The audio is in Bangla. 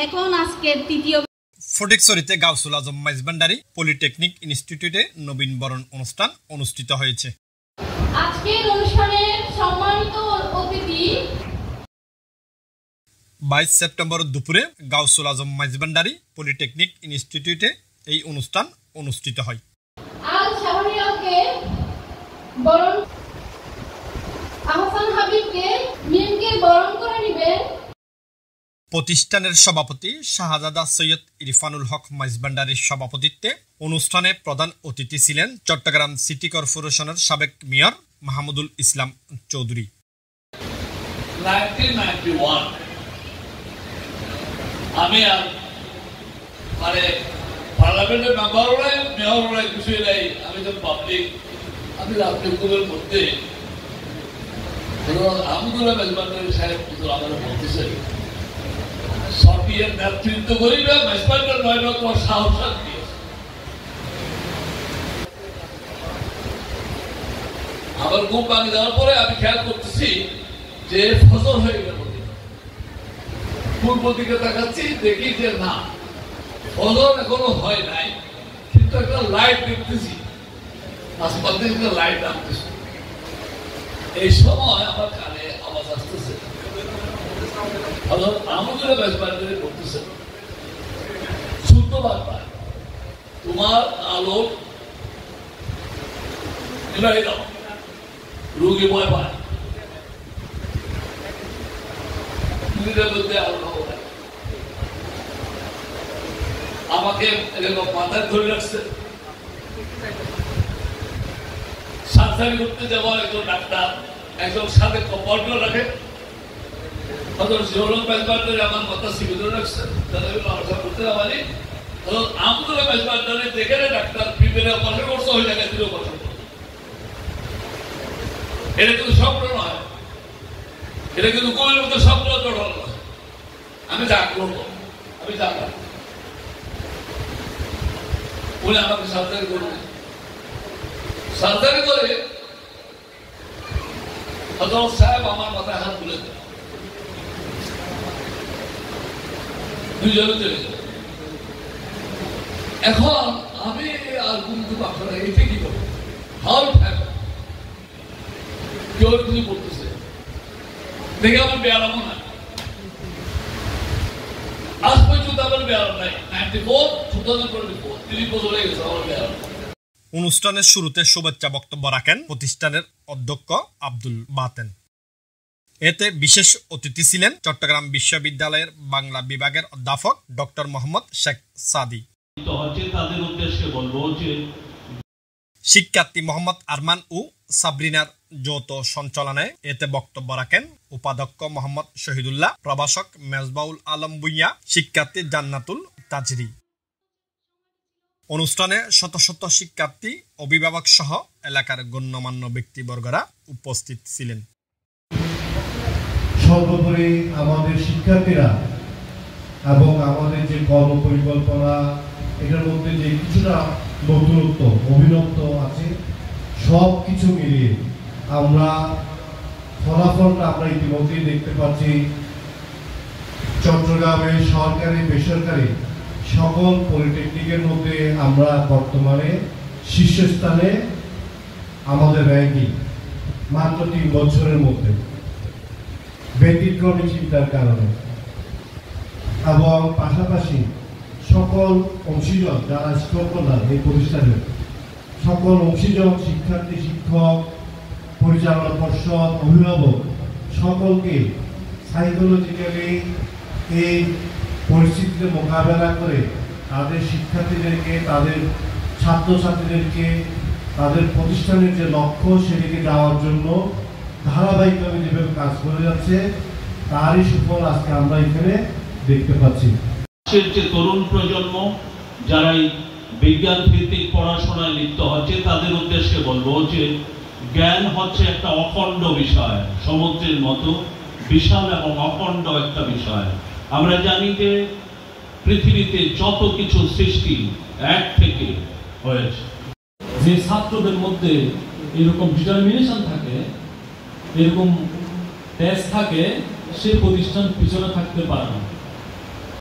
এখন আজকের তৃতীয় ফটিকছড়িতে গাউসুল আজম মাইজভান্ডারী পলিটেকনিক ইনস্টিটিউটে নবীন বরণ অনুষ্ঠান অনুষ্ঠিত হয়েছে। আজকের অনুষ্ঠানের সম্মানিত অতিথি 22 সেপ্টেম্বর দুপুরে গাউসুল আজম মাইজভান্ডারী পলিটেকনিক ইনস্টিটিউটে এই অনুষ্ঠান অনুষ্ঠিত হয়। আল শাহরিয়ারকে বরণ আহসান হাবিবকে মিমকে বরণ করে নেবেন প্রতিষ্ঠানের সভাপতি শাহজাদা সৈয়দ ইরফানুল হক মাইজভান্ডারীর সভাপতিত্বে অনুষ্ঠানে প্রধান অতিথি ছিলেন চট্টগ্রাম সিটি কর্পোরেশনের সাবেক মেয়র মাহমুদুল ইসলাম চৌধুরী। 1991 আমি মানে পার্লামেন্টের মেম্বার হলাই মেয়র হলাই কিছুই নাই, আমি তো পাবলিক, আমি রাজনীতির মধ্যে আহমদুল্লাহ মেজবান্ডারী সাহেব কিন্তু আমাদের বলতেছে সরকারের নেতৃত্ব করি না মেজবান্ডার নয় না তোমার সাহস দিয়ে আবার ঘুম ভাঙে যাওয়ার পরে আমি খেয়াল করতেছি যে ফজর হয়ে গেল, পূর্ব দিকে তাকাচ্ছি দেখি যে না ফজর এখনো হয় নাই, কিন্তু একটা লাইট দেখতেছি আসমান থেকে একটা লাইট নামতেছে। এই সময় আমার কানে আওয়াজ আসতেছে আমাদের মেজবান্ডারী করতেছে শুদ্ধ বার্তা, তোমার আলো নিভাই দাও, রোগী ভয় পায় আমাকে মাথায় ধরে রাখছে। সার্জারি করতে যাবো একজন ডাক্তার একজন সাথে কম্পাউন্ডার রাখে, আমার মাথা সিবি ধরে রাখছে করতে যাবানি আমাদের মেজবান্ডারী দেখে ডাক্তার প্রিপেয়ারে অপারেশন করতে হয়ে যায় দিল অপারেশন। এটা কিন্তু স্বপ্ন নয়, এটা কিন্তু কোয়ের মধ্যে স্বপ্ন চড়াল নয়। আমি জাগলো, আমি জাগলাম, উনি আমাকে সার্জারি করবে, সার্জারি করে হযরত সাহেব আমার মাথায় হাত তুলে দেন, দুইজনে চলে গেল। এখন আমি আর কিন্তু আপনারা এটা কি করবো হাল কেউ কিছু বলতেছে দেখে আমার বেয়ারামও না, আজ পর্যন্ত আমার বেয়ারাম নাই। 2024 30 বছর হয়ে গেছে আমার বেয়ারাম। অনুষ্ঠানের শুরুতে শুভেচ্ছা বক্তব্য রাখেন প্রতিষ্ঠানের অধ্যক্ষ আব্দুল বাতেন। এতে বিশেষ অতিথি ছিলেন চট্টগ্রাম বিশ্ববিদ্যালয়ের বাংলা বিভাগের অধ্যাপক ডক্টর মোহাম্মদ শেখ সাদি। তাদের উদ্দেশ্যে বলবো যে শিক্ষার্থী মোহাম্মদ আরমান ও সাবরিনার যৌথ সঞ্চালনায় এতে বক্তব্য রাখেন উপাধ্যক্ষ মোহাম্মদ শহীদুল্লাহ, প্রভাষক মেজবাউল আলম ভুইয়া, শিক্ষার্থী জান্নাতুল তাজরি। অনুষ্ঠানে শত শত শিক্ষার্থী, অভিভাবক সহ এলাকার গণ্যমান্য ব্যক্তিবর্গরা উপস্থিত ছিলেন। সর্বোপরি আমাদের শিক্ষার্থীরা এবং আমাদের যে কর্ম পরিকল্পনা এটার মধ্যে যে কিছুটা নতুনত্ব অভিনত্ব আছে সব কিছু মিলিয়ে আমরা ফলাফলটা আমরা ইতিমধ্যেই দেখতে পাচ্ছি। চট্টগ্রামে সরকারি বেসরকারি সকল পলিটেকনিকের মধ্যে আমরা বর্তমানে শীর্ষস্থানে আমাদের র্যাঙ্কিং মাত্র 3 বছরের মধ্যে ব্যতিক্রমী চিন্তার কারণে, এবং পাশাপাশি সকল অংশীজন যারা স্টকহোল্ডার এই প্রতিষ্ঠানের সকল অংশীজন শিক্ষার্থী, শিক্ষক, পরিচালনা পর্ষদ, অভিভাবক সকলকে সাইকোলজিক্যালি এই পরিস্থিতিতে মোকাবেলা করে তাদের শিক্ষার্থীদেরকে, তাদের ছাত্রছাত্রীদেরকে তাদের প্রতিষ্ঠানের যে লক্ষ্য সেদিকে যাওয়ার জন্য ধারাবাহিকভাবে যেভাবে কাজ করে যাচ্ছে তারই সুফল আজকে আমরা এখানে দেখতে পাচ্ছি। যে তরুণ প্রজন্ম যারা বিজ্ঞান ভিত্তিক পড়াশোনায় লিপ্ত হচ্ছে তাদের উদ্দেশ্যে বলবো যে জ্ঞান হচ্ছে একটা অখণ্ড বিষয়, সমুদ্রের মতো বিশাল এবং অখণ্ড একটা বিষয়। আমরা জানি যে পৃথিবীতে যত কিছু সৃষ্টি এক থেকে হয়েছে। যে ছাত্রদের মধ্যে এরকম ডিটারমিনেশন থাকে, এরকম টেস্ট থাকে, সে প্রতিষ্ঠান পিছনে থাকতে পারে না।